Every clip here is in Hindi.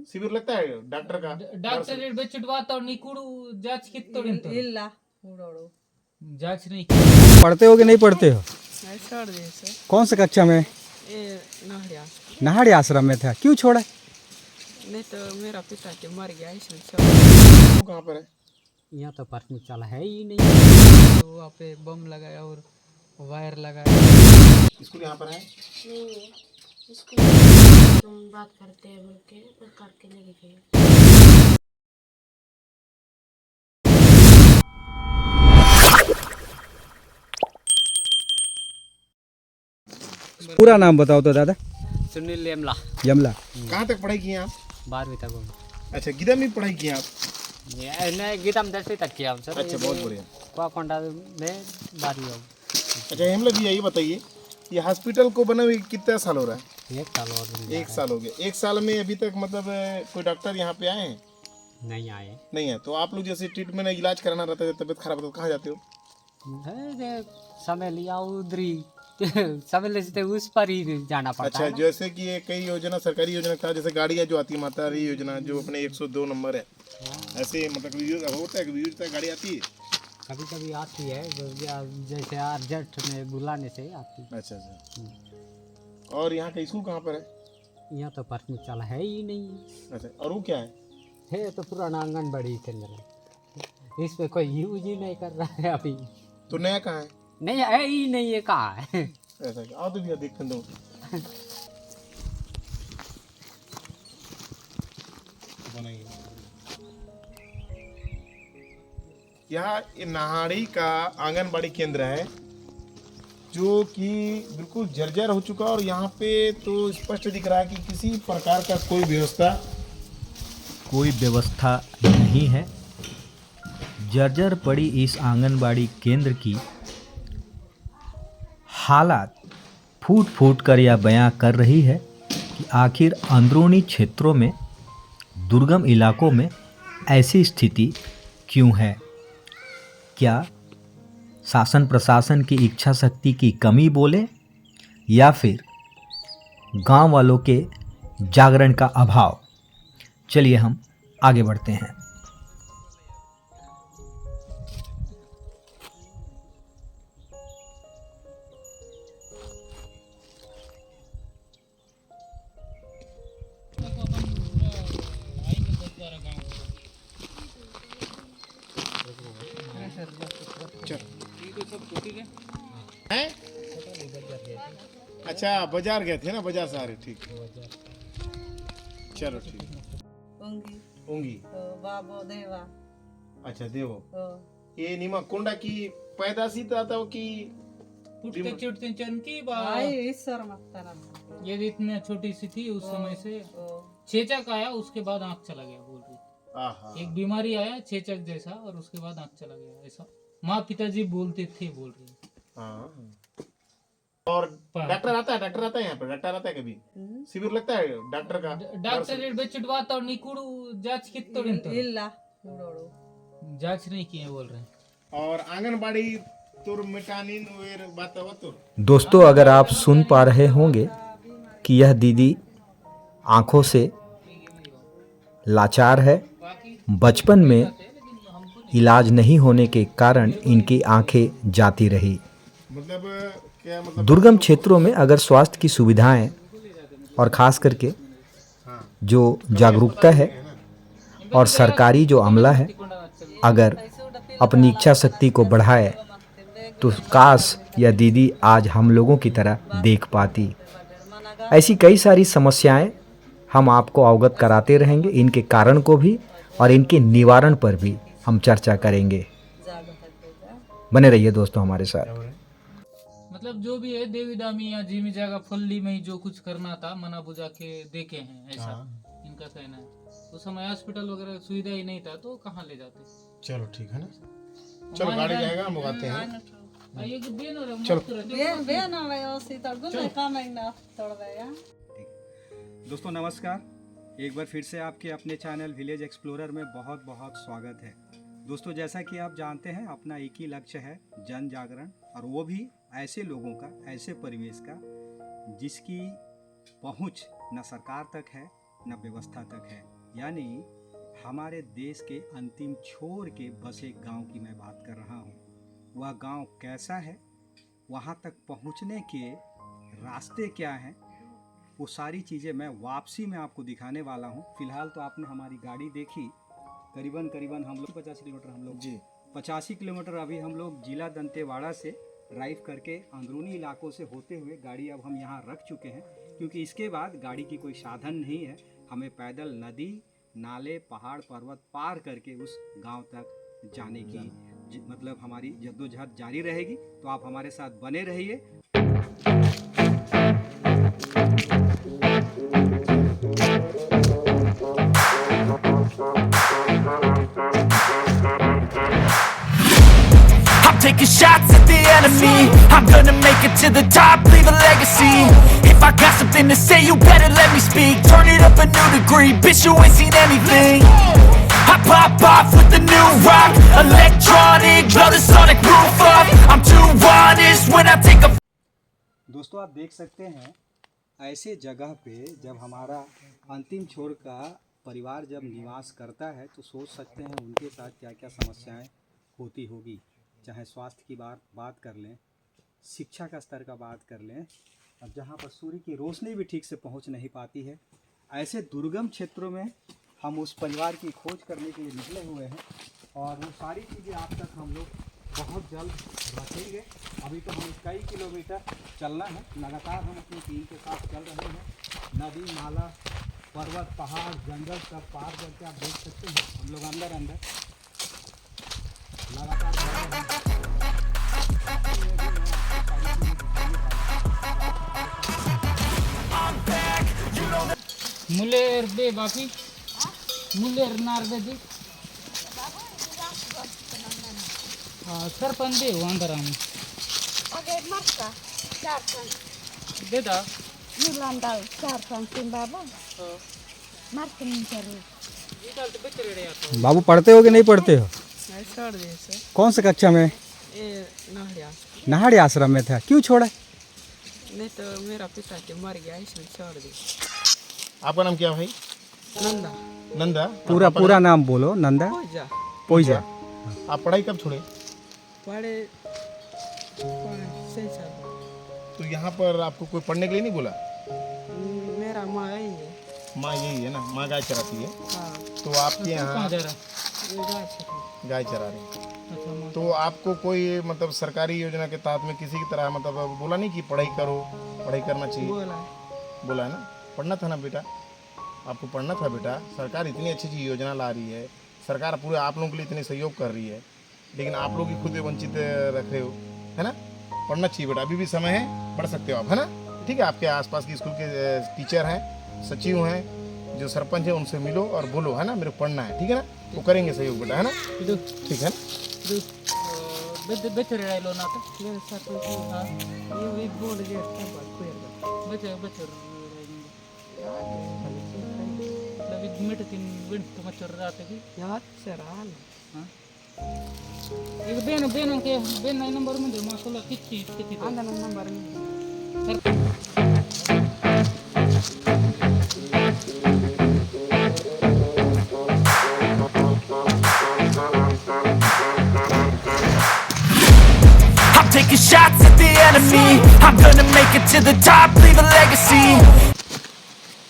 शिविर लगता है डॉक्टर का डॉक्टर बेचुटवाता और निकुड़ू जांच कितो ಇಲ್ಲ ಊಡೋಡು जांच नहीं पढ़ते हो कि नहीं पढ़ते हो? छोड़ दिए सर कौन से कक्षा में? ये नहरिया नाहड़ी आश्रम में था, क्यों छोड़ा? नहीं तो मेरा पिता के मर गया इसलिए छोड़ वो कहाँ पर है? यहाँ तो पार्किंग चाला है ही नहीं। तो वहाँ पे बम लगाया और वायर लगाया। स्कूल यहाँ पर है? नहीं इसको तुम बात करते हैं बोल के काट के लेके गए। पूरा नाम बताओ तो दादा। सुनील यमला यमला। कहाँ तक पढ़ाई की हैं आप? 12वीं तक हूँ। अच्छा, गिदा में पढ़ाई की हैं आप? नहीं गीता में 10वीं तक किया हम सर। अच्छा, बहुत बढ़िया। कुआकोंडा में 12वीं हो। अच्छा हेमला जी, यही बताइए, ये हॉस्पिटल को बने हुए कितना साल हो रहा है? 1 साल और 1 साल हो गया। 1 साल में अभी तक मतलब कोई डॉक्टर यहाँ पे आए हैं? नहीं आए। नहीं है। तो आप लोग जैसे ट्रीटमेंट इलाज कराना रहता है, तबीयत खराब होता है, कहाँ जाते हो? समय लिया उधरी समय लेते उस पर ही जाना पड़ता अच्छा, है ना। जैसे कि ये कई योजना, सरकारी योजना का, जैसे गाड़ियाँ जो आती है, माता री योजना जो अपने 102 नंबर है, ऐसे मतलब होता है कि गाड़ी आती है? कभी कभी आती है जैसे अर्जेंट में बुलाने से आती है। अच्छा अच्छा। और यहाँ का स्कूल कहाँ पर है? यहाँ तो पार्किंग चाला है ही नहीं। अच्छा, और वो क्या है? तो पुराना आंगनबाड़ी केंद्र है, इस पे कोई यूज ही नहीं कर रहा है अभी। तो नया कहाँ है? नहीं है ही नहीं, ये कहाँ है? ऐसा क्या? आओ तो भैया देखते दो। यहाँ नाहाड़ी का आंगनबाड़ी केंद्र है जो कि बिल्कुल जर्जर हो चुका, और यहाँ पे तो स्पष्ट दिख रहा है कि किसी प्रकार का कोई व्यवस्था नहीं है। जर्जर पड़ी इस आंगनबाड़ी केंद्र की हालात फूट फूट कर यह बयां कर रही है कि आखिर अंदरूनी क्षेत्रों में, दुर्गम इलाकों में ऐसी स्थिति क्यों है। क्या शासन प्रशासन की इच्छा शक्ति की कमी बोले, या फिर गांव वालों के जागरण का अभाव। चलिए हम आगे बढ़ते हैं। हैं? अच्छा, बाजार गए थे ना, बाजार से आ रहे, ठीक। चलो ठीक। उंगी उंगी। बाबो देवा अच्छा, देवो। ये नीमा कोंडा की पैदाशी था कि फुटते चुटते चनकी आई ईश्वर मक्ताना ये इतनी छोटी सी थी उस समय से। चेचक आया, उसके बाद आँख चला गया बोल रही। आहा। एक बीमारी आया चेचक जैसा, और उसके बाद आँख चला गया, ऐसा माँ पिताजी बोलते थे बोल रही। हाँ। और डॉक्टर आता है यहाँ पर? डॉक्टर आता है कभी? शिविर लगता है डॉक्टर का? डॉक्टर बेचुटवाता और निकुड़ू जांच कितो ಇಲ್ಲ ಊಡೋಡು जांच नहीं किए बोल रहे हैं। और आंगनबाड़ी तुर मिटानिन वेर बात। दोस्तों, अगर आप सुन पा रहे होंगे कि यह दीदी आंखों से लाचार है। बचपन में इलाज नहीं होने के कारण इनकी आंखें जाती रही। मतलब क्या मतलब? दुर्गम क्षेत्रों में अगर स्वास्थ्य की सुविधाएं और ख़ास करके जो जागरूकता है और सरकारी जो अमला है, अगर अपनी इच्छा शक्ति को बढ़ाए तो काश यह दीदी आज हम लोगों की तरह देख पाती। ऐसी कई सारी समस्याएं हम आपको अवगत कराते रहेंगे, इनके कारण को भी और इनके निवारण पर भी हम चर्चा करेंगे। बने रहिए दोस्तों हमारे साथ। मतलब जो भी है देवी दामी या जिमी जगह फल्ली में ही जो कुछ करना था मना बुझा के देखे हैं, ऐसा इनका कहना है। उस समय हॉस्पिटल वगैरह सुविधा ही नहीं था तो कहाँ ले जाते। चलो ठीक है ना, चलो गाड़ी जाएगा, हम आते हैं। ಬೇನ ವ್ಯವಸ್ಥಿತ ಕಾಮೆಂಗ್ ತೊಡವೆಯ दोस्तों नमस्कार, एक बार फिर से आपके अपने चैनल विलेज एक्सप्लोरर में बहुत बहुत स्वागत है। दोस्तों, जैसा कि आप जानते हैं, अपना एक ही लक्ष्य है, जन जागरण, और वो भी ऐसे लोगों का, ऐसे परिवेश का जिसकी पहुंच न सरकार तक है न व्यवस्था तक है। यानी हमारे देश के अंतिम छोर के बसे गांव की मैं बात कर रहा हूँ। वह गांव कैसा है, वहाँ तक पहुँचने के रास्ते क्या हैं, वो सारी चीज़ें मैं वापसी में आपको दिखाने वाला हूँ। फिलहाल तो आपने हमारी गाड़ी देखी, करीबन हम लोग 50 किलोमीटर हम लोग जी 85 किलोमीटर अभी हम लोग जिला दंतेवाड़ा से ड्राइव करके अंदरूनी इलाकों से होते हुए गाड़ी अब हम यहाँ रख चुके हैं, क्योंकि इसके बाद गाड़ी की कोई साधन नहीं है। हमें पैदल नदी नाले पहाड़ पर्वत पार करके उस गांव तक जाने की मतलब हमारी जद्दोजहद जारी रहेगी। तो आप हमारे साथ बने रहिए। I'm taking shots at the enemy. I'm gonna make it to the top, leave a legacy. If I got something to say, you better let me speak. Turn it up a new degree, bitch, you ain't seen anything. I pop off with the new rock, electronic, blow the sonic roof up. I'm too honest when I take a दोस्तों आप देख सकते हैं, ऐसे जगह पे जब हमारा अंतिम छोर का परिवार जब निवास करता है तो सोच सकते हैं उनके साथ क्या क्या समस्याएं होती होगी। चाहे स्वास्थ्य की बात कर लें, शिक्षा का स्तर का बात कर लें, अब जहाँ पर सूर्य की रोशनी भी ठीक से पहुँच नहीं पाती है, ऐसे दुर्गम क्षेत्रों में हम उस परिवार की खोज करने के लिए निकले हुए हैं। और वो सारी चीज़ें आप तक हम लोग बहुत जल्द रखेंगे। अभी तो हमें कई किलोमीटर चलना है, लगातार हम अपनी टीम के साथ चल रहे हैं। नदी नाला पर्वत पहाड़ जंगल सब पार करके आप देख सकते हैं हम लोग अंदर लगातार चल रहे हैं। मुलेर दे बाकी मुलेर नार दे दी सरपंच दे हो अंदर हम Oke, Marta, Sarpan. दे दा Nilandal, Sarpan, Timbaba. Martin Jaru. ये डाल तो बेच रहे हैं। बाबू पढ़ते हो कि नहीं पढ़ते हो? मैं छोड़ दिए सर, कौन सा कक्षा में? ये नहरिया। नाहड़ी आश्रम में था, क्यों छोड़ा? नहीं तो मेरा पिता के मर गया इसलिए छोड़ दी। आपका नाम क्या है भाई? नंदा नंदा। पूरा नाम बोलो। नंदा पूजा पोईजा। आप पढ़ाई कब छोड़े? पढ़े 5-6 साल। तो यहाँ पर आपको कोई पढ़ने के लिए नहीं बोला? मेरा माँ यही है। माँ यही है ना, माँ गाय चराती है। हाँ, तो आपके यहाँ कहाँ जा रहा? ये गाय से गाय चरा रही है। अच्छा माँ। तो आपको कोई मतलब सरकारी योजना के तहत में किसी की तरह मतलब बोला नहीं कि पढ़ाई करो, पढ़ाई करना चाहिए? बोला बोला है ना, पढ़ना था ना बेटा, आपको पढ़ना था बेटा। सरकार इतनी अच्छी अच्छी योजना ला रही है, सरकार पूरे आप लोगों के लिए इतने सहयोग कर रही है, लेकिन आप लोग ही खुद वंचित रख रहे हो, है ना। पढ़ना चाहिए बेटा, अभी भी समय है, पढ़ सकते हो आप, है ना। ठीक है, आपके आसपास की स्कूल के टीचर हैं, सचिव हैं, जो सरपंच है, उनसे मिलो और बोलो, है ना, मेरे को पढ़ना है, ठीक है ना। वो करेंगे सहयोग बेटा, है ना, ಇದು ठीक है ना। ಇದು बेच रहे हैं लोना तो मेरे साथ हाँ ये बोल गया था बात कोई बेच मतलब मिट तीन विंट तो मचर रहा था कि याद से रहा ना। हाँ एक बेन के बेन नंबर में दे माशाल्लाह कितनी आंदा नंबर में I'm taking shots at the enemy. I'm gonna make it to the top, leave a legacy.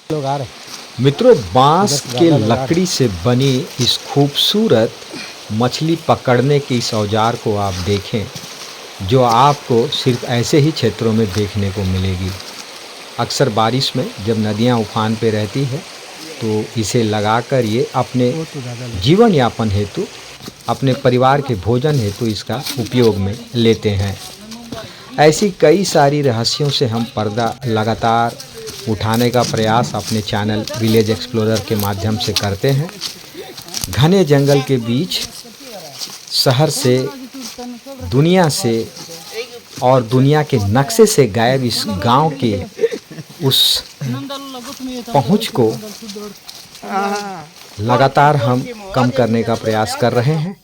लोग आ रहे। मित्रों, बांस के लकड़ी से बनी इस खूबसूरत मछली पकड़ने के इस औजार को आप देखें, जो आपको सिर्फ ऐसे ही क्षेत्रों में देखने को मिलेगी। अक्सर बारिश में जब नदियां उफान पे रहती है तो इसे लगाकर ये अपने जीवन यापन हेतु, अपने परिवार के भोजन हेतु इसका उपयोग में लेते हैं। ऐसी कई सारी रहस्यों से हम पर्दा लगातार उठाने का प्रयास अपने चैनल विलेज एक्सप्लोरर के माध्यम से करते हैं। घने जंगल के बीच, शहर से, दुनिया से और दुनिया के नक्शे से गायब इस गांव के उस पहुंच को लगातार हम कम करने का प्रयास कर रहे हैं।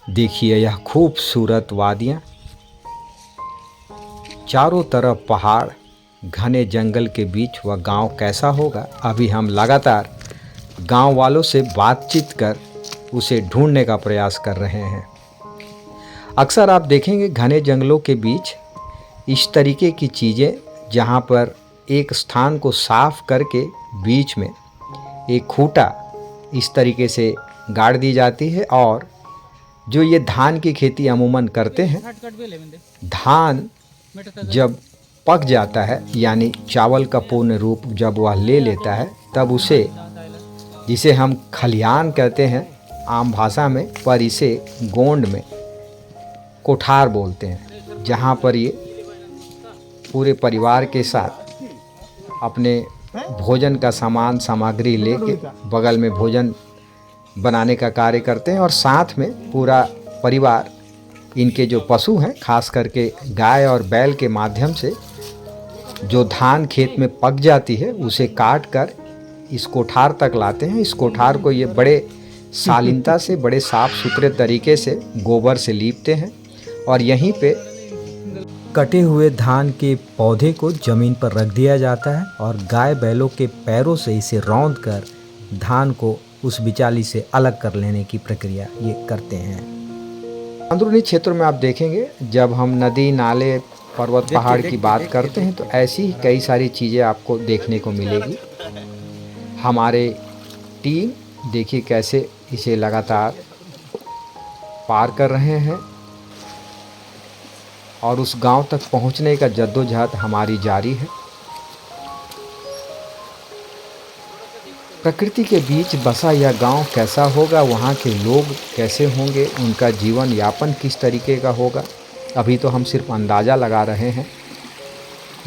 देखिए यह खूबसूरत वादियां, चारों तरफ पहाड़, घने जंगल के बीच वह गांव कैसा होगा, अभी हम लगातार गांव वालों से बातचीत कर उसे ढूंढने का प्रयास कर रहे हैं। अक्सर आप देखेंगे घने जंगलों के बीच इस तरीके की चीज़ें, जहां पर एक स्थान को साफ करके बीच में एक खूंटा इस तरीके से गाड़ दी जाती है। और जो ये धान की खेती अमूमन करते हैं, धान जब पक जाता है यानी चावल का पूर्ण रूप जब वह ले लेता है, तब उसे, जिसे हम खलिहान कहते हैं आम भाषा में, पर इसे गोंड में कोठार बोलते हैं, जहाँ पर ये पूरे परिवार के साथ अपने भोजन का सामान सामग्री लेके बगल में भोजन बनाने का कार्य करते हैं। और साथ में पूरा परिवार, इनके जो पशु हैं, खास करके गाय और बैल के माध्यम से जो धान खेत में पक जाती है उसे काट कर इस कोठार तक लाते हैं। इस कोठार को ये बड़े शालीनता से, बड़े साफ सुथरे तरीके से गोबर से लीपते हैं और यहीं पे कटे हुए धान के पौधे को ज़मीन पर रख दिया जाता है और गाय बैलों के पैरों से इसे रौंद कर धान को उस बिचाली से अलग कर लेने की प्रक्रिया ये करते हैं। अंदरूनी क्षेत्रों में आप देखेंगे, जब हम नदी, नाले, पर्वत, पहाड़ की बात करते हैं तो ऐसी ही कई सारी चीज़ें आपको देखने को मिलेगी। हमारे टीम देखिए कैसे इसे लगातार पार कर रहे हैं और उस गांव तक पहुंचने का जद्दोजहद हमारी जारी है। प्रकृति के बीच बसा यह गांव कैसा होगा, वहाँ के लोग कैसे होंगे, उनका जीवन यापन किस तरीके का होगा, अभी तो हम सिर्फ अंदाज़ा लगा रहे हैं।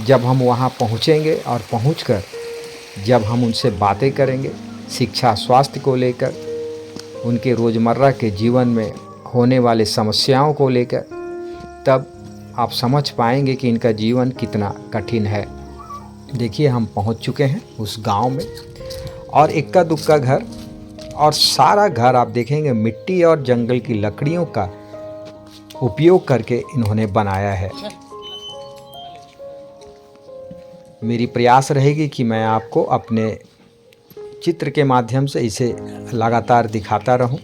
जब हम वहाँ पहुँचेंगे और पहुँचकर जब हम उनसे बातें करेंगे शिक्षा, स्वास्थ्य को लेकर, उनके रोज़मर्रा के जीवन में होने वाले समस्याओं को लेकर, तब आप समझ पाएंगे कि इनका जीवन कितना कठिन है। देखिए हम पहुँच चुके हैं उस गांव में और इक्का दुक्का घर, और सारा घर आप देखेंगे मिट्टी और जंगल की लकड़ियों का उपयोग करके इन्होंने बनाया है। मेरी प्रयास रहेगी कि मैं आपको अपने चित्र के माध्यम से इसे लगातार दिखाता रहूं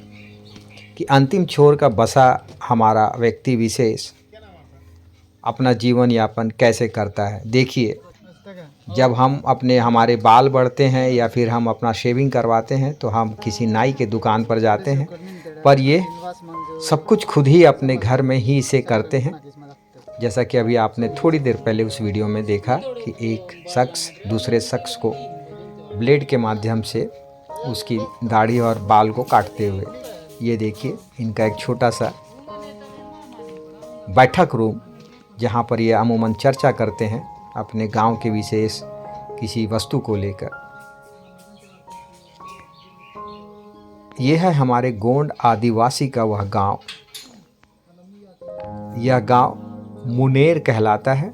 कि अंतिम छोर का बसा हमारा व्यक्ति विशेष अपना जीवन यापन कैसे करता है। देखिए, जब हम हमारे बाल बढ़ते हैं या फिर हम अपना शेविंग करवाते हैं तो हम किसी नाई के दुकान पर जाते हैं, पर ये सब कुछ खुद ही अपने घर में ही इसे करते हैं। जैसा कि अभी आपने थोड़ी देर पहले उस वीडियो में देखा कि एक शख्स दूसरे शख्स को ब्लेड के माध्यम से उसकी दाढ़ी और बाल को काटते हुए, ये देखिए इनका एक छोटा सा बैठक रूम, जहाँ पर ये अमूमन चर्चा करते हैं अपने गांव के विशेष किसी वस्तु को लेकर। यह है हमारे गोंड आदिवासी का वह गांव। यह गांव मुनेर कहलाता है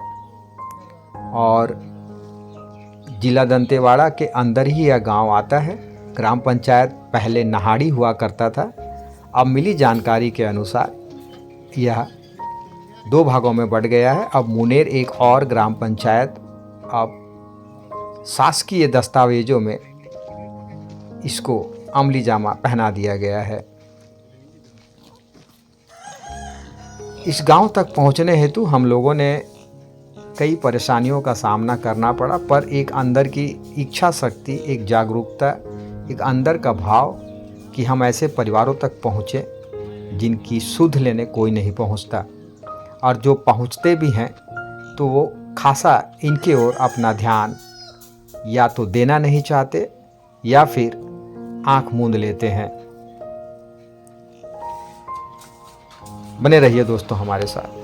और जिला दंतेवाड़ा के अंदर ही यह गांव आता है। ग्राम पंचायत पहले नहाड़ी हुआ करता था। अब मिली जानकारी के अनुसार यह 2 भागों में बढ़ गया है। अब मुनेर एक और ग्राम पंचायत अब शासकीय दस्तावेजों में इसको अमली जामा पहना दिया गया है। इस गांव तक पहुंचने हेतु हम लोगों ने कई परेशानियों का सामना करना पड़ा, पर एक अंदर की इच्छा शक्ति, एक जागरूकता, एक अंदर का भाव कि हम ऐसे परिवारों तक पहुँचे जिनकी सुध लेने कोई नहीं पहुँचता, और जो पहुँचते भी हैं तो वो खासा इनके ओर अपना ध्यान या तो देना नहीं चाहते या फिर आंख मूंद लेते हैं। बने रहिए दोस्तों हमारे साथ।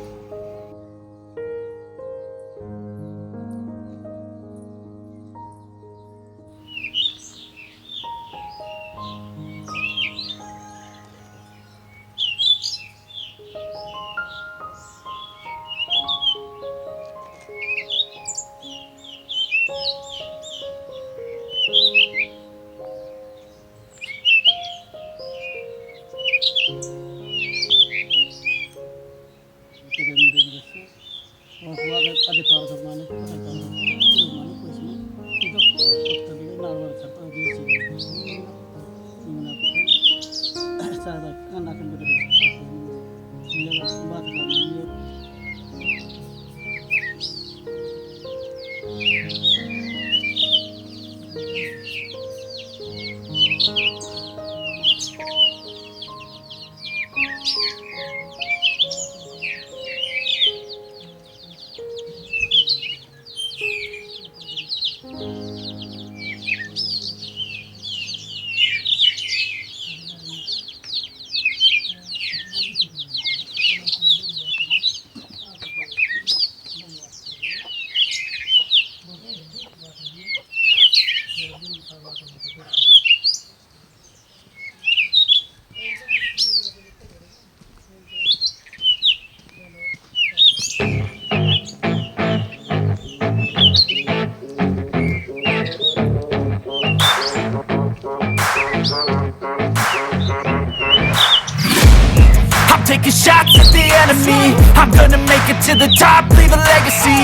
I'm taking shots at the enemy. I'm gonna make it to the top, leave a legacy.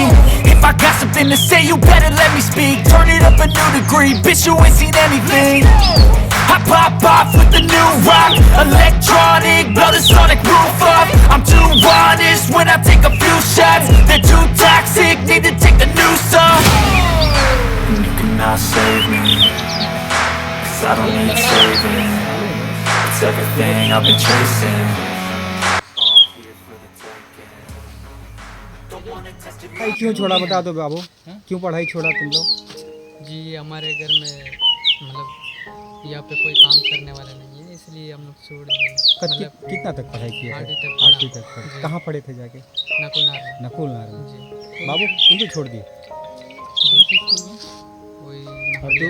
If I got something to say, you better let me speak. Turn it up a new degree, bitch, you ain't seen anything. I pop off with the new rock, electronic, blow the sonic roof up. I'm too honest when I take a few shots. They're too toxic, need to take the noose off. You cannot save me, 'cause I don't need saving. It's everything I've been chasing. पढ़ाई क्यों छोड़ा बता दो बाबू, क्यों पढ़ाई छोड़ा तुम लोग? जी हमारे घर में मतलब यहाँ पे कोई काम करने वाला नहीं है, इसलिए हम लोग छोड़ दिए। कितना तक पढ़ाई किया? 8वीं तक। 8वीं तक पढ़े। कहाँ पढ़े थे जाके? नकुलनार नकुलनार में। जी। बाबू तुम तो छोड़ दिए। वही और तू?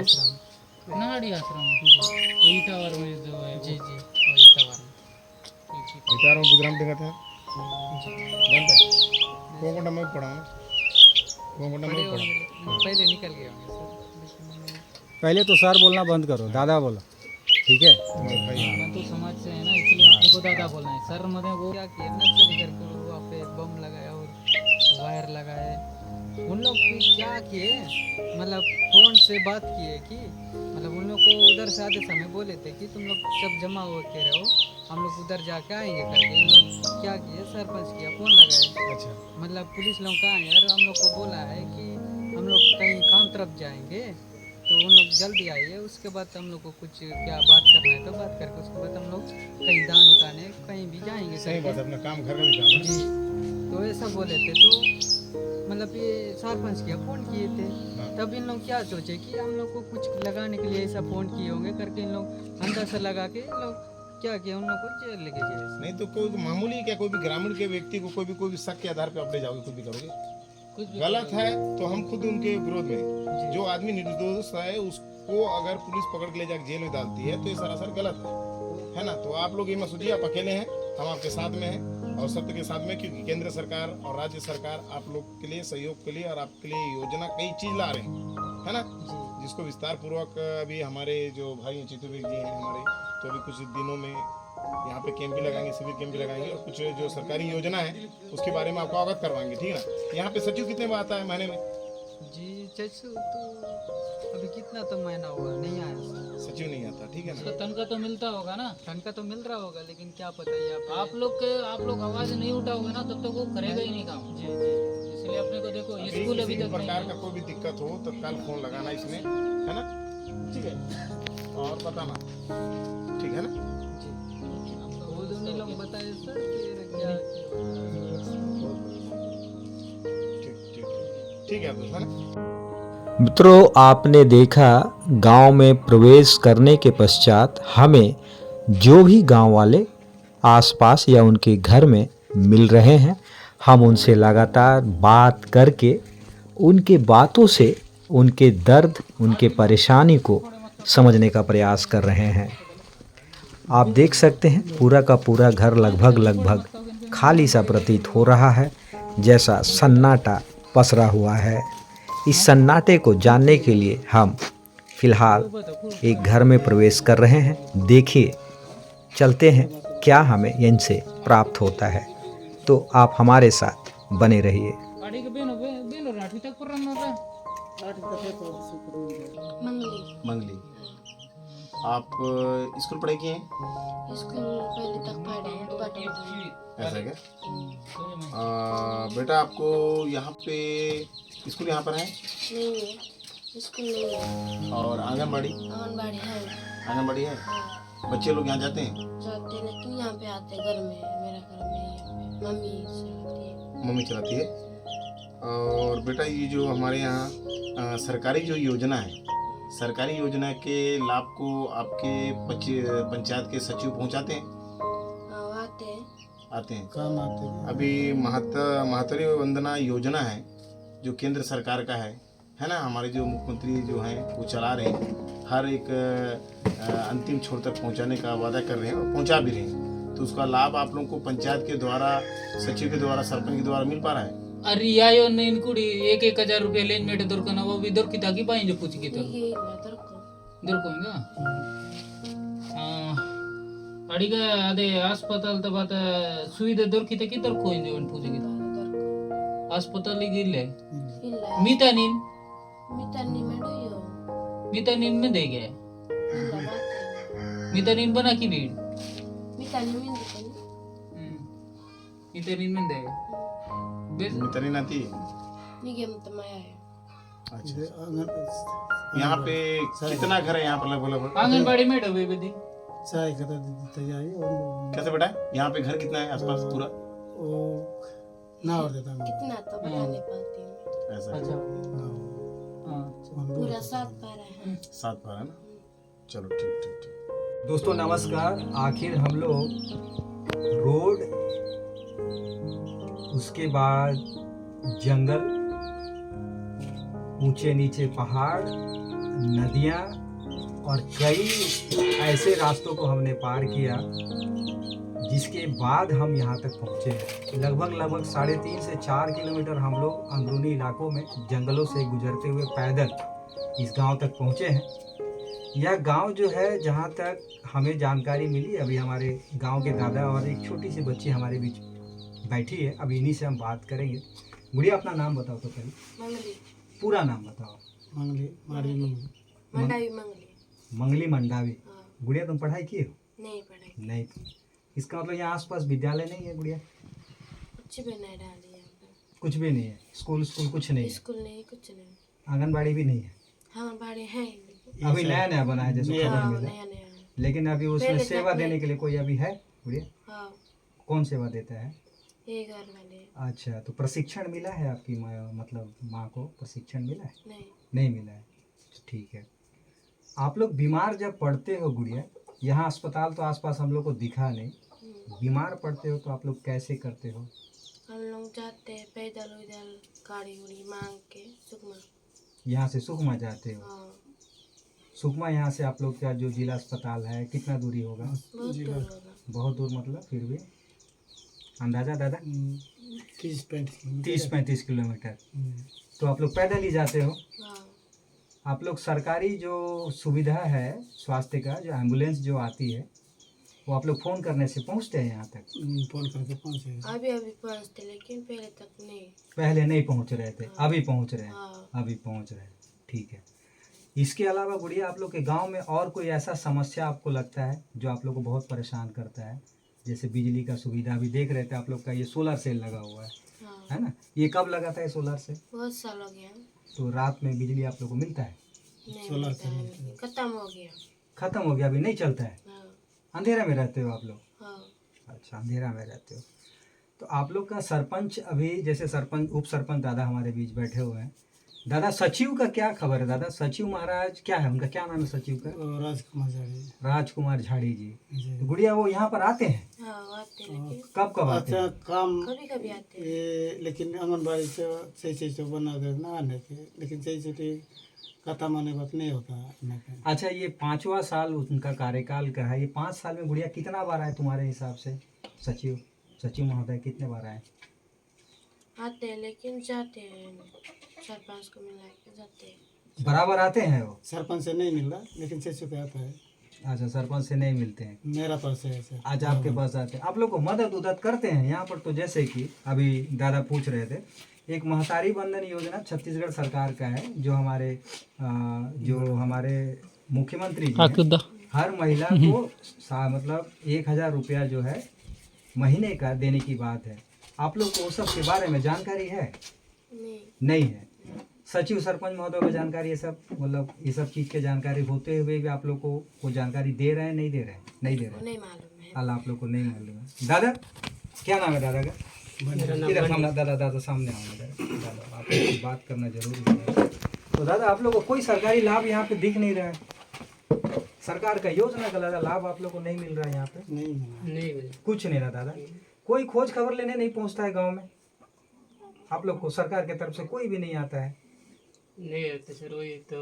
नाड़ी आश्रम वही टावर में जो है जी जी वही टावर में। इतारों गुजराम देखा था जानता है कोंकोटा में पढ़ा हूँ कोंकोटा में पढ़ा पहले निकल गए होंगे सर। पहले तो सर बोलना बंद करो, दादा बोलो, ठीक है? तो समाज से है ना, इसलिए आपको को दादा बोलना है। सर मत वो क्या किए नक्सली करके वहाँ पे बम लगाया और वायर लगाए। उन लोग क्या किए मतलब फ़ोन से बात किए कि मतलब उन लोग को उधर से आते समय बोले थे कि तुम लोग सब जमा होके रहो, हम लोग उधर जाके आएंगे करके। इन लोग क्या किए सरपंच किया फ़ोन लगाए। अच्छा मतलब पुलिस लोग कहाँ हैं यार, हम लोग को बोला है कि हम लोग कहीं काम तरफ जाएंगे तो उन लोग जल्दी आइए, उसके बाद हम लोग को कुछ क्या बात करना है तो बात करके उसके बाद हम लोग कहीं दान उठाने कहीं भी जाएंगे। सही बात है, अपना काम घर का भी काम है। जी तो ऐसा बोले थे तो मतलब ये सरपंच किया फ़ोन किए थे। तब इन लोग क्या सोचे कि हम लोग को कुछ लगाने के लिए ऐसा फ़ोन किए होंगे करके इन लोग अंदर से लगा के इन लोग क्या किया उन लोग को जेल लेके गए। नहीं तो कोई मामूली क्या कोई भी ग्रामीण के व्यक्ति को कोई भी शक के आधार पे आप ले जाओगे, कुछ भी करोगे, कुछ भी गलत है तो हम खुद उनके विरोध में। जो आदमी निर्दोष है उसको अगर पुलिस पकड़ के ले जाकर जेल में डालती है तो ये सरासर गलत है ना। तो आप लोग ये मत सोचिए आप अकेले हैं, हम आपके साथ में हैं और सत्य के साथ में, क्योंकि केंद्र सरकार और राज्य सरकार आप लोग के लिए सहयोग के लिए और आपके लिए योजना कई चीज ला रहे हैं, है ना, जिसको विस्तार पूर्वक अभी हमारे जो भाई चितुर्वेद जी हैं हमारे, तो अभी कुछ दिनों में यहाँ पे कैंप भी लगाएंगे, शिविर कैंप भी लगाएंगे और कुछ जो सरकारी योजना है उसके बारे में आपको अवगत करवाएंगे, ठीक है ना। यहाँ पे सचिव कितने बार आता है महीने में? जी सचिव तो अभी कितना तो महीना हुआ नहीं आया, सचिव नहीं आता, ठीक है उसका ना। तनख्वाह तो मिलता होगा ना। तनख्वाह तो मिल रहा होगा लेकिन क्या पता है आप लोग आवाज नहीं उठाओगे ना तब तक वो करेगा ही नहीं काम। जी जी इसलिए अपने को देखो स्कूल अभी किसी तक प्रकार नहीं का कोई भी दिक्कत हो तत्काल फोन लगाना इसमें, है ना, ठीक है, और बताना, ठीक है ना। वो दोनों लोग बताए सर फिर क्या ठीक है दोस्त, है ना। मित्रों, आपने देखा गांव में प्रवेश करने के पश्चात हमें जो भी गांव वाले आसपास या उनके घर में मिल रहे हैं, हम उनसे लगातार बात करके उनके बातों से उनके दर्द, उनके परेशानी को समझने का प्रयास कर रहे हैं। आप देख सकते हैं पूरा का पूरा घर लगभग खाली सा प्रतीत हो रहा है, जैसा सन्नाटा पसरा हुआ है। इस सन्नाटे को जानने के लिए हम फिलहाल एक घर में प्रवेश कर रहे हैं। देखिए, चलते हैं क्या हमें इनसे प्राप्त होता है, तो आप हमारे साथ बने रहिए। मंगली मंगली आप स्कूल पढ़े किए हैं? स्कूल पहले तक पढ़े हैं, पढ़े हैं। ऐसा है क्या? बेटा आपको यहाँ पे स्कूल यहाँ पर है नहीं है, स्कूल नहीं है। और आंगनबाड़ी आंगनबाड़ी है। आंगनबाड़ी है। हाँ, बच्चे लोग यहाँ जाते हैं? जाते हैं, लेकिन यहाँ पे आते हैं, घर में है, मेरा घर में है, यहाँ पे मम्मी चलाती है। मम्मी चलाती है। और बेटा ये जो हमारे यहाँ सरकारी जो योजना है, सरकारी योजना के लाभ को आपके पंचायत के सचिव पहुँचाते हैं? हाँ, आते हैं। आते हैं। अभी महात्मा वंदना योजना है जो केंद्र सरकार का है ना। हमारे जो मुख्यमंत्री जो हैं वो चला रहे हैं, हर एक अंतिम छोर तक पहुंचाने का वादा कर रहे हैं और पहुंचा भी रहे हैं। तो उसका लाभ आप लोगों को पंचायत के द्वारा, सचिव के द्वारा, सरपंच के द्वारा मिल पा रहा है? अरे यायो ने इनको 1,000 रुपये लेन मेटे दर का वो भी दर की ताकि पाएंगे पूछ की तो ये बेहतर को दर कोंगा अड़ीगा अदे अस्पताल तो बात सुविधा दर की तक दर कोई नहीं पूछ की अस्पताल गिरले ಇಲ್ಲ मीतानीन ಮಿತಾನಿ मीतानीन में दे गए ಇಲ್ಲ मीतानीन बना की भीड़ ಮಿತಾನಿ ಮಿಂದಿಕನಿ मीतानीन में दे मितानी नाती ನಿಗೆ ಮತ ಮಾಯ अच्छा। यहाँ पे कितना घर है यहाँ पर लगभग? आंगनबाड़ी में डबे बदी कैसे बेटा यहाँ पे घर कितना है आसपास पूरा? कितना तो बता नहीं पाती हूँ। ऐसा अच्छा पूरा 7 पारा है। 7 बार है ना। चलो ठीक ठीक ठीक। दोस्तों नमस्कार। आखिर हम लोग रोड, उसके बाद जंगल, ऊंचे नीचे पहाड़, नदियाँ और कई ऐसे रास्तों को हमने पार किया, जिसके बाद हम यहाँ तक पहुँचे हैं। लगभग 3.5 से 4 किलोमीटर हम लोग अंदरूनी इलाकों में जंगलों से गुजरते हुए पैदल इस गांव तक पहुँचे हैं। यह गांव जो है, जहाँ तक हमें जानकारी मिली, अभी हमारे गांव के दादा और एक छोटी सी बच्ची हमारे बीच बैठी है, अभी इन्हीं से हम बात करेंगे। गुड़िया अपना नाम बताओ तो पहले, मंगली पूरा नाम बताओ। मंडावी मंगली। मंगली मंडावी। हाँ, गुड़िया तुम पढ़ाई की हो? नहीं पढ़े, नहीं। इसका मतलब यहाँ आसपास विद्यालय नहीं है गुड़िया? कुछ भी नहीं डाली यहाँ पे। कुछ भी नहीं है? स्कूल कुछ नहीं है? स्कूल नहीं, कुछ नहीं। आंगनबाड़ी भी नहीं है? हाँ, बाड़े हैं। अभी नया नया बना है जैसे खबर हाँ, मिला। नया नया है। लेकिन अभी उसमें पहले सेवा तक देने नहीं। के लिए कोई अभी है गुड़िया? हाँ, कौन सेवा देता है? ये घर वाले। अच्छा, तो प्रशिक्षण मिला है आपकी मतलब माँ को प्रशिक्षण मिला है? नहीं, नहीं मिला है। ठीक है। आप लोग बीमार जब पड़ते हो गुड़िया, यहाँ अस्पताल तो आसपास हम लोग को दिखा नहीं, बीमार पड़ते हो तो आप लोग कैसे करते हो? हम लोग जाते हैं पैदल उधर, गाड़ी उड़ी मांग के सुकमा। यहाँ से सुकमा जाते हो? हाँ, सुकमा यहाँ से आप लोग का जो जिला अस्पताल है कितना दूरी होगा? बहुत दूर होगा। बहुत दूर मतलब फिर भी अंदाजा दादा? 30-35 किलोमीटर। तो आप लोग पैदल ही जाते हो? हाँ, आप लोग सरकारी जो सुविधा है स्वास्थ्य का, जो एम्बुलेंस जो आती है, वो आप लोग फ़ोन करने से पहुंचते हैं यहाँ तक? फोन करके पहुंचे। अभी अभी पहुँचते, लेकिन पहले तक नहीं। पहले नहीं पहुंच रहे थे, अभी पहुंच रहे हैं? हाँ, अभी पहुंच रहे हैं। ठीक है। इसके अलावा गुड़िया, आप लोग के गांव में और कोई ऐसा समस्या आपको लगता है जो आप लोग को बहुत परेशान करता है? जैसे बिजली का सुविधा भी देख रहे थे आप लोग का, ये सोलर सेल लगा हुआ हाँ, है ना? ये कब लगा था ये सोलर सेल? बहुत साल हो गया। तो रात में बिजली आप लोग को मिलता है? नहीं मिलता है, खत्म हो गया। खत्म हो गया, अभी नहीं चलता है? हाँ, अंधेरा में रहते हो आप लोग? हाँ, अच्छा, अंधेरा में रहते हो। तो आप लोग का सरपंच, अभी जैसे सरपंच, उप सरपंच दादा हमारे बीच बैठे हुए हैं। दादा, सचिव का क्या खबर है? दादा, सचिव महाराज क्या है, उनका क्या नाम है सचिव का? राजकुमार झाड़ी जी। तो गुड़िया वो यहाँ पर आते हैं? हाँ, आते, लेकिन कब आते हैं? काम कभी कभी आते हैं। ये लेकिन आंगनबाड़ी से सही सही से बना दे ना आने के, लेकिन सही से कथा माने बात नहीं होता आने के। अच्छा, ये 5वां साल उनका कार्यकाल का है। ये 5 साल में गुड़िया कितना बार आए तुम्हारे हिसाब से? सचिव महोदय कितने बार आए? आते हैं, लेकिन जाते हैं 4-5 को मिला के जाते हैं। बराबर आते हैं वो? सरपंच से नहीं मिल रहा, लेकिन सही से आता है। अच्छा, सरपंच से नहीं मिलते हैं? मेरा पास है ऐसे। आज आपके पास आते हैं, आप लोग को मदद उदद करते हैं यहाँ पर? तो जैसे कि अभी दादा पूछ रहे थे, एक महतारी बंधन योजना छत्तीसगढ़ सरकार का है, जो हमारे मुख्यमंत्री जी हैं, हर महिला को मतलब 1,000 रुपया जो है महीने का देने की बात है। आप लोग को वो सब के बारे में जानकारी है? नहीं है। सचिव सरपंच महोदय को जानकारी है सब, मतलब ये सब चीज़ के जानकारी होते हुए भी आप लोग को जानकारी दे रहे हैं, नहीं दे रहे हैं? नहीं दे रहे हैं। नहीं मालूम है। अल्लाह आप लोग को नहीं मालूम है। दादा क्या नाम है दादा का? इधर सामने दादा सामने आओ। दादा आपसे बात करना जरूरी है। तो दादा आप लोग को कोई सरकारी लाभ यहाँ पे दिख नहीं रहा है, सरकार का योजना का लाभ आप लोग को नहीं मिल रहा है यहाँ पे? नहीं कुछ नहीं रहा दादा। कोई खोज खबर लेने नहीं पहुँचता है गाँव में? आप लोग को सरकार की तरफ से कोई भी नहीं आता है? नहीं होता सर, वही तो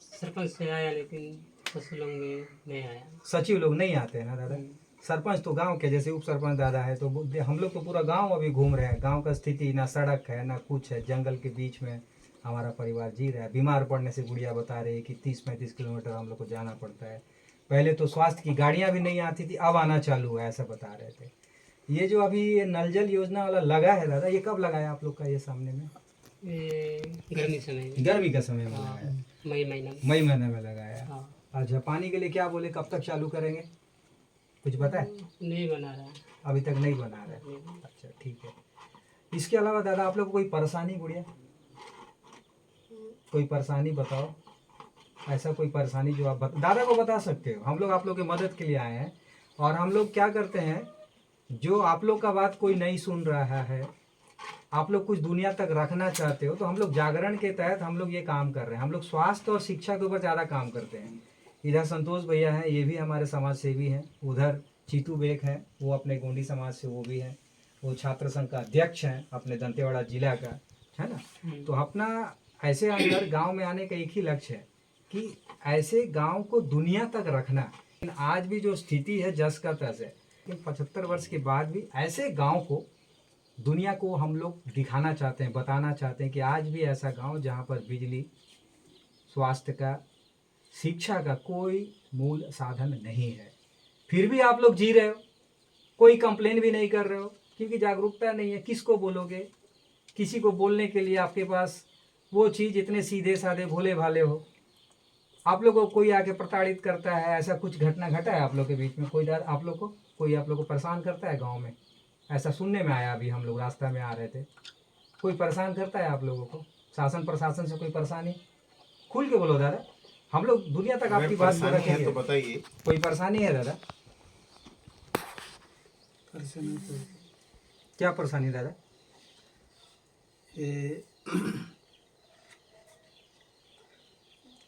सरपंच से आया लेकिन फसलों में नहीं आया। सचिव लोग नहीं आते हैं ना दादा? सरपंच तो गांव के, जैसे उप सरपंच दादा है, तो हम लोग तो पूरा गांव अभी घूम रहे हैं। गांव का स्थिति ना सड़क है ना कुछ है, जंगल के बीच में हमारा परिवार जी रहा है। बीमार पड़ने से गुड़िया बता रही है कि 30-35 किलोमीटर हम लोग को जाना पड़ता है। पहले तो स्वास्थ्य की गाड़ियाँ भी नहीं आती थी, अब आना चालू है, ऐसा बता रहे थे। ये जो अभी ये नल जल योजना वाला लगा है दादा, ये कब लगाया आप लोग का? ये सामने में गर्मी समय में, गर्मी का समय में लगाया, मई महीना में। मई महीने में लगाया। हाँ। अच्छा, पानी के लिए क्या बोले, कब तक चालू करेंगे, कुछ पता है? नहीं बना रहा है अभी तक नहीं बना रहा है। अच्छा ठीक है। इसके अलावा दादा आप लोग को कोई परेशानी गुड़िया, कोई परेशानी बताओ, ऐसा कोई परेशानी जो आप दादा को बता सकते हो। हम लोग आप लोग की मदद के लिए आए हैं, और हम लोग क्या करते हैं, जो आप लोग का बात कोई नहीं सुन रहा है, आप लोग कुछ दुनिया तक रखना चाहते हो, तो हम लोग जागरण के तहत हम लोग ये काम कर रहे हैं। हम लोग स्वास्थ्य और शिक्षा के ऊपर ज़्यादा काम करते हैं। इधर संतोष भैया हैं, ये भी हमारे समाज सेवी हैं। उधर चीतू बेग हैं, वो अपने गोंडी समाज से वो भी हैं। वो छात्र संघ का अध्यक्ष हैं अपने दंतेवाड़ा जिला का, है ना। तो अपना ऐसे अंदर गांव में आने का एक ही लक्ष्य है कि ऐसे गांव को दुनिया तक रखना। लेकिन आज भी जो स्थिति है जस का तस है, 75 वर्ष के बाद भी ऐसे गांव को दुनिया को हम लोग दिखाना चाहते हैं, बताना चाहते हैं कि आज भी ऐसा गांव जहां पर बिजली, स्वास्थ्य का, शिक्षा का कोई मूल साधन नहीं है, फिर भी आप लोग जी रहे हो, कोई कंप्लेन भी नहीं कर रहे हो, क्योंकि जागरूकता नहीं है। किसको बोलोगे? किसी को बोलने के लिए आपके पास वो चीज़, इतने सीधे साधे भोले भाले हो। आप लोगों को कोई आके प्रताड़ित करता है, ऐसा कुछ घटना घटा है आप लोग के बीच में? कोई आप लोग को परेशान करता है गाँव में? ऐसा सुनने में आया, अभी हम लोग रास्ता में आ रहे थे। कोई परेशान करता है आप लोगों को? शासन प्रशासन से कोई परेशानी? खुल के बोलो दादा, हम लोग दुनिया तक आपकी बात को रखेंगे। तो बताइए, कोई परेशानी है दादा? परेशानी तो क्या परेशानी दादा? ये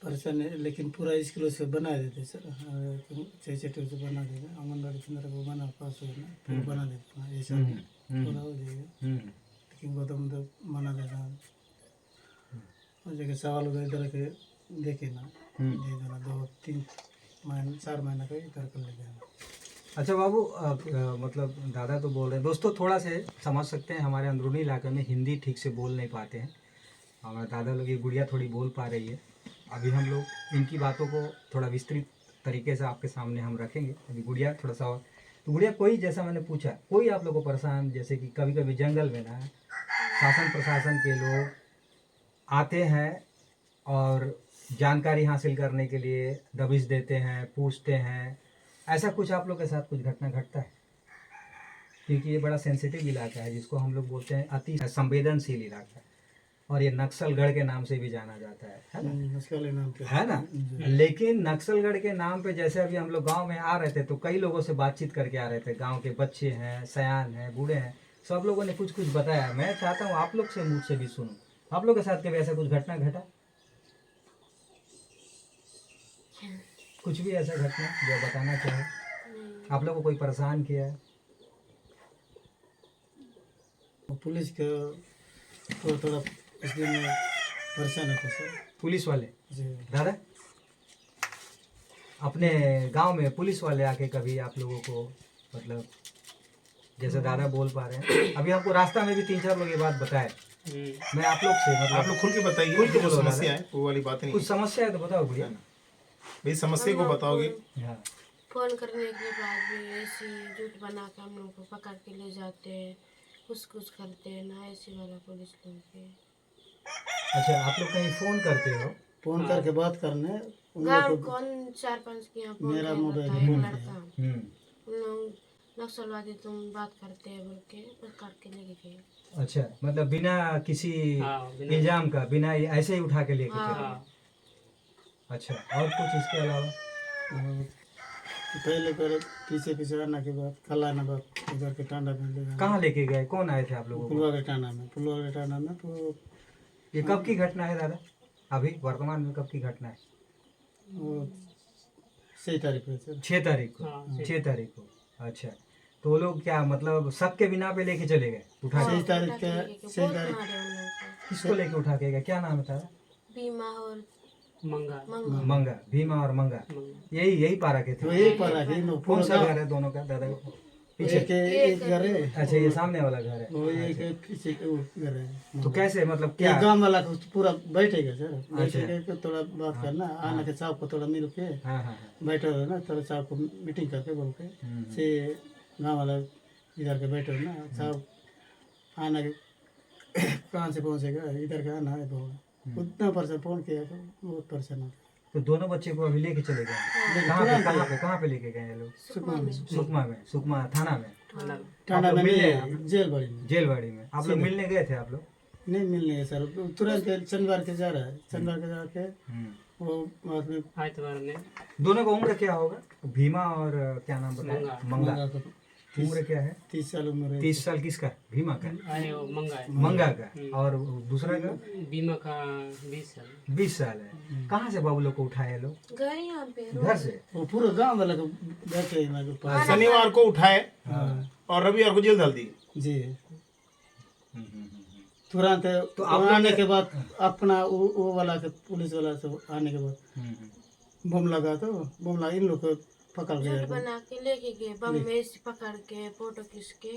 परेशानी, लेकिन पूरा स्कूलों से बना देते सर, 6 से बना देते, आंगनबाड़ी केंद्र को बना पास हो ना, फिर बना देते हैं, ऐसा पूरा हो जाएगा। लेकिन गौतम तो मना देता है, और जगह सवाल वगैरह इधर के देखे ना, दे देना 2-3 महीने 4 महीने का इधर कर ले जाना। अच्छा बाबू, मतलब दादा तो बोल रहे हैं, दोस्तों थोड़ा से समझ सकते हैं, हमारे अंदरूनी इलाके में हिंदी ठीक से बोल नहीं पाते हैं। हमारे दादा लोग, ये गुड़िया थोड़ी बोल पा रही है। अभी हम लोग इनकी बातों को थोड़ा विस्तृत तरीके से आपके सामने हम रखेंगे। अभी गुड़िया थोड़ा सा, तो गुड़िया कोई, जैसा मैंने पूछा, कोई आप लोग को परेशान, जैसे कि कभी कभी जंगल में ना शासन प्रशासन के लोग आते हैं और जानकारी हासिल करने के लिए दबिश देते हैं, पूछते हैं, ऐसा कुछ आप लोग के साथ कुछ घटना घटता है? क्योंकि ये बड़ा सेंसिटिव इलाका है, जिसको हम लोग बोलते हैं अति संवेदनशील इलाका, और ये नक्सलगढ़ के नाम से भी जाना जाता है ना? नक्सल नाम पे है ना। लेकिन नक्सलगढ़ के नाम पे जैसे अभी हम लोग गांव में आ रहे थे, तो कई लोगों से बातचीत करके आ रहे थे। गांव के बच्चे हैं, सयान हैं, बूढ़े हैं, सब लोगों ने कुछ कुछ बताया। मैं चाहता हूँ आप लोग से मुझ से भी सुनूं, आप लोग के साथ कभी ऐसा कुछ घटना घटा? कुछ भी ऐसा घटना जो बताना चाहे? आप लोग को कोई परेशान किया है? पुलिस का थोड़ा इसलिए मैं परेशान होता सर। पुलिस वाले? जी दादा, अपने गांव में पुलिस वाले आके कभी आप लोगों को, मतलब जैसे दादा बोल पा रहे हैं, अभी आपको रास्ता में भी 3-4 लोग ये बात बताए। मैं आप लोग से, मतलब आप लोग खुल के बताइए, खुल के जो बोलो समस्या दादा। है वो वाली बात नहीं कुछ समस्या है तो बताओ भैया। भाई, समस्या को बताओगे। हाँ, फोन करने के बाद भी ऐसी झूठ बना के हम लोग को पकड़ के ले जाते हैं, कुछ करते हैं ना, ऐसी वाला पुलिस लोग के। अच्छा, आप लोग कहीं फ़ोन करते हो? फोन करके बात करने उन गांव लोग को कौन 4-5 के यहाँ फोन मेरा किया मोबाइल होता है, फोन लड़का किया। उन लोग नक्सलवादी तुम बात करते हैं बोल के पकड़ के लेके गए। अच्छा, मतलब बिना किसी हाँ, बिना- इल्जाम का, बिना ऐसे ही उठा के लेके हाँ। चले। हाँ, अच्छा, और कुछ इसके अलावा? और पहले पीछे पीछे आने के बाद खलाना बात इधर के टांडा में ले जाना। कहाँ लेके गए? कौन आए थे आप लोगों को? पुलवा के टांडा में तो ये कब की घटना है दादा? अभी वर्तमान में कब की घटना है? वो 6 तारीख को सर। 6 तारीख को। हाँ, 6 तारीख को। अच्छा, तो वो लोग क्या मतलब शक के बिना पे लेके चले गए उठा के? 6 तारीख उठा के लेके गए। 6 बहुत तारीख मारे उन लोगों को। किसको लेके उठा के गए? क्या नाम है तारा? बीमा और मंगा मंगा। मंगा, भीमा और मंगा, यही पारा के तो थे। यही पड़ा कि इन कौन सा घर है दोनों का दादा? पीछे? एक घर है, अच्छा, ये सामने वाला घर है। वो एक पीछे के वो घर है। तो कैसे मतलब क्या क्या? गांव वाला को पूरा बैठेगा सर, अच्छा। बैठेगा तो थोड़ा बात करना, आना के साहब को थोड़ा मिल के हाँ हाँ हाँ। बैठे हो ना, थोड़ा साहब को मीटिंग करके बोल के से गांव वाला इधर के बैठे हो ना, साहब आना के कहाँ से पहुँचेगा, इधर का आना है बोल। उतना परेशान फोन किया तो बहुत परेशान हो। तो दोनों बच्चे को अभी लेके चले गए? कहाँ पे लेके गए ये लोग? सुकमा थाना में? टांडा आप लोग में मिलने नहीं, आए? जेलबाड़ी में जेलवाड़ी में आप लोग मिलने गए थे आप लोग? नहीं मिलने है सर, तुरंत शनिवार के जा रहा है, शनिवार के जाके वो बाद में आइतवार में दोनों का उम्र क्या होगा? भीमा और क्या नाम बताया? मंगा। मंगा को उम्र क्या है? 30 साल उम्र है। 30 साल किसका? भीमा का? आए वो मंगा है मंगा का। और दूसरा का? बीमा का 20 साल 20 साल है। कहाँ से बाबू लोग को उठाए लोग? गए यहाँ पे घर से? वो पूरा गांव वाला को बैठे हैं मेरे पास। शनिवार को उठाए और रविवार को जेल डाल दी। जी तुरंत तो तो आने के बाद अपना वो वाला के पुलिस वाला से आने के बाद बम लगा, तो बम लगा इन लोग को पकड़ झूठ गया। बना के लेके गए, बम में से पकड़ के फोटो खींच के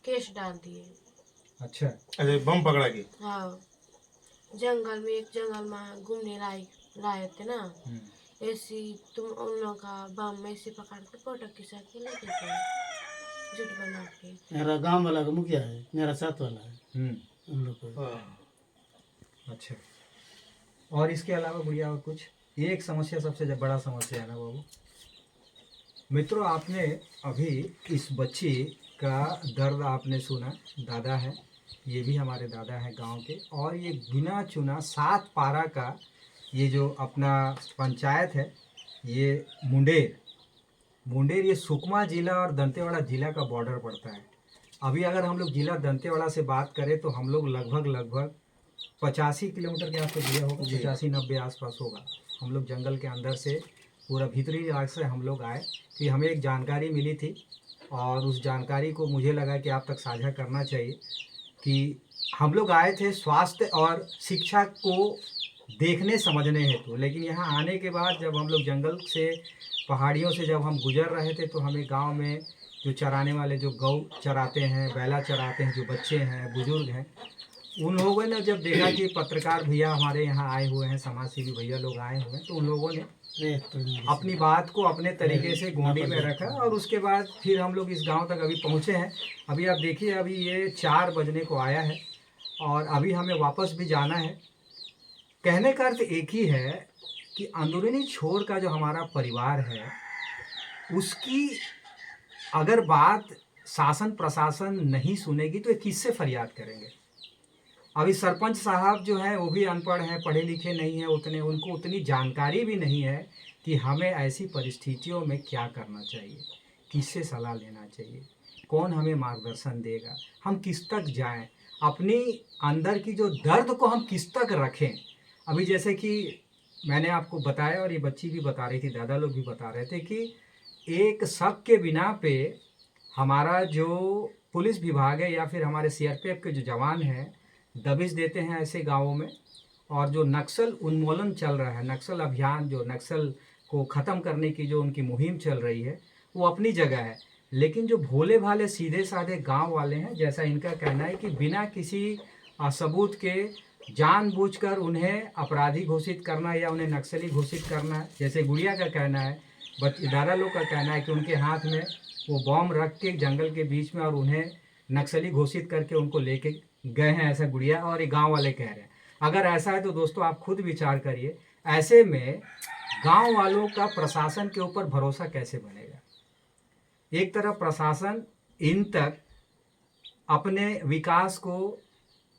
केस डाल दिए। अच्छा, अच्छा, बम पकड़ा के? हाँ, जंगल में एक जंगल में घूमने लाए थे ना, ऐसी तुम उन लोगों का बम में से पकड़ के फोटो खिंचा के लेके गए झूठ बना के। मेरा गांव वाला का मुखिया है, मेरा साथ वाला है उन लोग को। अच्छा, और इसके अलावा गुड़िया और कुछ? ये एक समस्या सबसे बड़ा समस्या है ना बाबू। मित्रों, आपने अभी इस बच्ची का दर्द आपने सुना। दादा है, ये भी हमारे दादा हैं गांव के, और ये गिना चुना 7 पारा का ये जो अपना पंचायत है, ये मुंडेर ये सुकमा जिला और दंतेवाड़ा जिला का बॉर्डर पड़ता है। अभी अगर हम लोग जिला दंतेवाड़ा से बात करें तो हम लोग लगभग 85 किलोमीटर के आसपास दिया होगा, 85-90 आसपास होगा। हम लोग जंगल के अंदर से पूरा भीतरी इलाके से हम लोग आए कि हमें एक जानकारी मिली थी, और उस जानकारी को मुझे लगा कि आप तक साझा करना चाहिए। कि हम लोग आए थे स्वास्थ्य और शिक्षा को देखने समझने हेतु, लेकिन यहाँ आने के बाद जब हम लोग जंगल से पहाड़ियों से जब हम गुजर रहे थे तो हमें गांव में जो चराने वाले जो गौ चराते हैं, बैला चराते हैं, जो बच्चे हैं, बुजुर्ग हैं, उन लोगों ने जब देखा कि पत्रकार भैया हमारे यहाँ आए हुए हैं, समाज सेवी भैया लोग आए हुए हैं, तो उन लोगों ने अपनी बात को अपने तरीके से गोंडी में रखा। और उसके बाद फिर हम लोग इस गांव तक अभी पहुँचे हैं। अभी आप देखिए, अभी ये 4 बजने को आया है और अभी हमें वापस भी जाना है। कहने का अर्थ एक ही है कि अंदरूनी छोर का जो हमारा परिवार है, उसकी अगर बात शासन प्रशासन नहीं सुनेगी तो ये किससे फरियाद करेंगे? अभी सरपंच साहब जो हैं वो भी अनपढ़ हैं, पढ़े लिखे नहीं हैं उतने, उनको उतनी जानकारी भी नहीं है कि हमें ऐसी परिस्थितियों में क्या करना चाहिए, किससे सलाह लेना चाहिए, कौन हमें मार्गदर्शन देगा, हम किस तक जाएं, अपनी अंदर की जो दर्द को हम किस तक रखें। अभी जैसे कि मैंने आपको बताया और ये बच्ची भी बता रही थी, दादा लोग भी बता रहे थे कि एक शक के बिना पे हमारा जो पुलिस विभाग है या फिर हमारे सीआरपीएफ के जो जवान हैं दबिश देते हैं ऐसे गांवों में। और जो नक्सल उन्मूलन चल रहा है, नक्सल अभियान, जो नक्सल को ख़त्म करने की जो उनकी मुहिम चल रही है, वो अपनी जगह है। लेकिन जो भोले भाले सीधे साधे गांव वाले हैं, जैसा इनका कहना है कि बिना किसी सबूत के जानबूझकर उन्हें अपराधी घोषित करना या उन्हें नक्सली घोषित करना है। जैसे गुड़िया का कहना है, दादा लोग का कहना है कि उनके हाथ में वो बॉम्ब रख के जंगल के बीच में और उन्हें नक्सली घोषित करके उनको लेके गए हैं, ऐसा गुड़िया और ये गांव वाले कह रहे हैं। अगर ऐसा है तो दोस्तों आप खुद विचार करिए, ऐसे में गांव वालों का प्रशासन के ऊपर भरोसा कैसे बनेगा? एक तरफ प्रशासन इन तक अपने विकास को,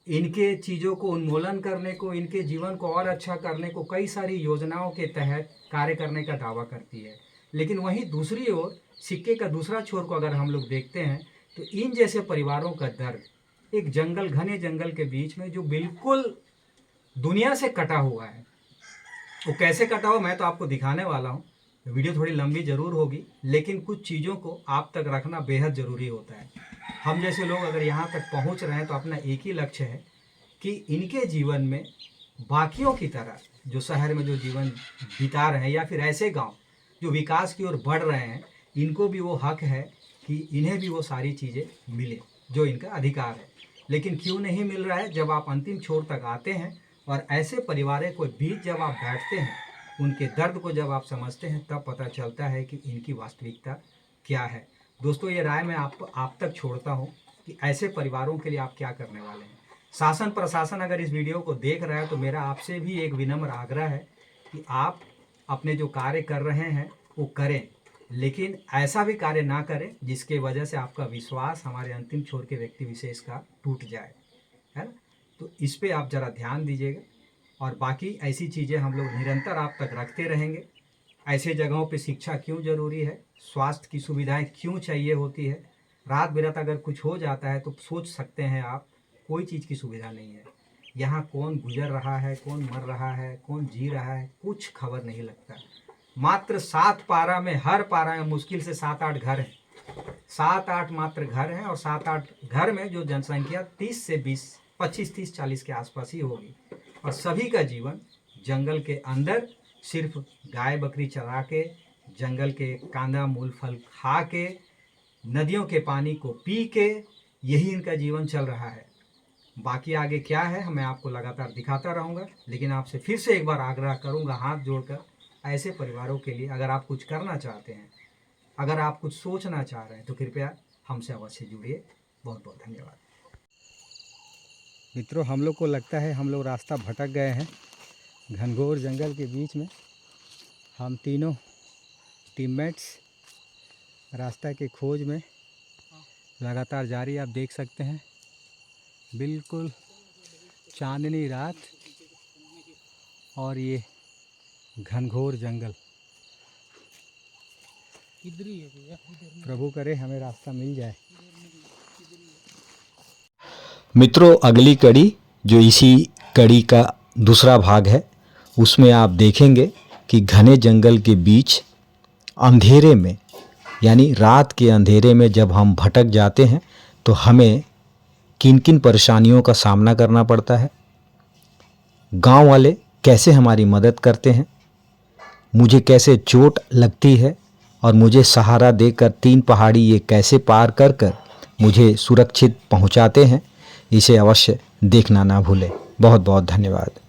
इनके चीज़ों को उन्मूलन करने को, इनके जीवन को और अच्छा करने को कई सारी योजनाओं के तहत कार्य करने का दावा करती है, लेकिन वहीं दूसरी ओर सिक्के का दूसरा छोर को अगर हम लोग देखते हैं तो इन जैसे परिवारों का दर्द, एक जंगल, घने जंगल के बीच में जो बिल्कुल दुनिया से कटा हुआ है, वो कैसे कटा हुआ मैं तो आपको दिखाने वाला हूँ। वीडियो थोड़ी लंबी ज़रूर होगी, लेकिन कुछ चीज़ों को आप तक रखना बेहद ज़रूरी होता है। हम जैसे लोग अगर यहाँ तक पहुँच रहे हैं तो अपना एक ही लक्ष्य है कि इनके जीवन में बाकियों की तरह जो शहर में जो जीवन बिता रहे हैं या फिर ऐसे गांव जो विकास की ओर बढ़ रहे हैं, इनको भी वो हक है कि इन्हें भी वो सारी चीज़ें मिले जो इनका अधिकार है। लेकिन क्यों नहीं मिल रहा है? जब आप अंतिम छोर तक आते हैं और ऐसे परिवारों के बीच जब आप बैठते हैं, उनके दर्द को जब आप समझते हैं, तब पता चलता है कि इनकी वास्तविकता क्या है। दोस्तों, ये राय मैं आप तक छोड़ता हूँ कि ऐसे परिवारों के लिए आप क्या करने वाले हैं। शासन प्रशासन अगर इस वीडियो को देख रहा है तो मेरा आपसे भी एक विनम्र आग्रह है कि आप अपने जो कार्य कर रहे हैं वो करें, लेकिन ऐसा भी कार्य ना करें जिसके वजह से आपका विश्वास हमारे अंतिम छोर के व्यक्ति विशेष का टूट जाए, है ना। तो इस पे आप ज़रा ध्यान दीजिएगा, और बाकी ऐसी चीज़ें हम लोग निरंतर आप तक रखते रहेंगे। ऐसे जगहों पे शिक्षा क्यों ज़रूरी है, स्वास्थ्य की सुविधाएं क्यों चाहिए होती है। रात बिरात अगर कुछ हो जाता है तो सोच सकते हैं आप, कोई चीज़ की सुविधा नहीं है। यहाँ कौन गुजर रहा है, कौन मर रहा है, कौन जी रहा है, कुछ खबर नहीं लगता। मात्र 7 पारा में, हर पारा में मुश्किल से 7-8 घर हैं, 7-8 मात्र घर हैं, और 7-8 घर में जो जनसंख्या 30 से 20, 25, 30, 40 के आसपास ही होगी, और सभी का जीवन जंगल के अंदर सिर्फ गाय बकरी चरा के, जंगल के कांदा मूल फल खा के, नदियों के पानी को पी के, यही इनका जीवन चल रहा है। बाकी आगे क्या है मैं आपको लगातार दिखाता रहूँगा, लेकिन आपसे फिर से एक बार आग्रह करूँगा हाथ जोड़कर, ऐसे परिवारों के लिए अगर आप कुछ करना चाहते हैं, अगर आप कुछ सोचना चाह रहे हैं तो कृपया हमसे अवश्य जुड़िए। बहुत बहुत धन्यवाद। मित्रों, हम लोग को लगता है हम लोग रास्ता भटक गए हैं। घनघोर जंगल के बीच में हम तीनों टीममेट्स रास्ता के खोज में लगातार जारी, आप देख सकते हैं बिल्कुल चांदनी रात और ये घनघोर जंगल। प्रभु करे हमें रास्ता मिल जाए। मित्रों, अगली कड़ी जो इसी कड़ी का दूसरा भाग है, उसमें आप देखेंगे कि घने जंगल के बीच अंधेरे में, यानी रात के अंधेरे में जब हम भटक जाते हैं तो हमें किन किन परेशानियों का सामना करना पड़ता है, गांव वाले कैसे हमारी मदद करते हैं, मुझे कैसे चोट लगती है और मुझे सहारा देकर 3 पहाड़ी ये कैसे पार कर कर मुझे सुरक्षित पहुंचाते हैं, इसे अवश्य देखना ना भूलें। बहुत बहुत धन्यवाद।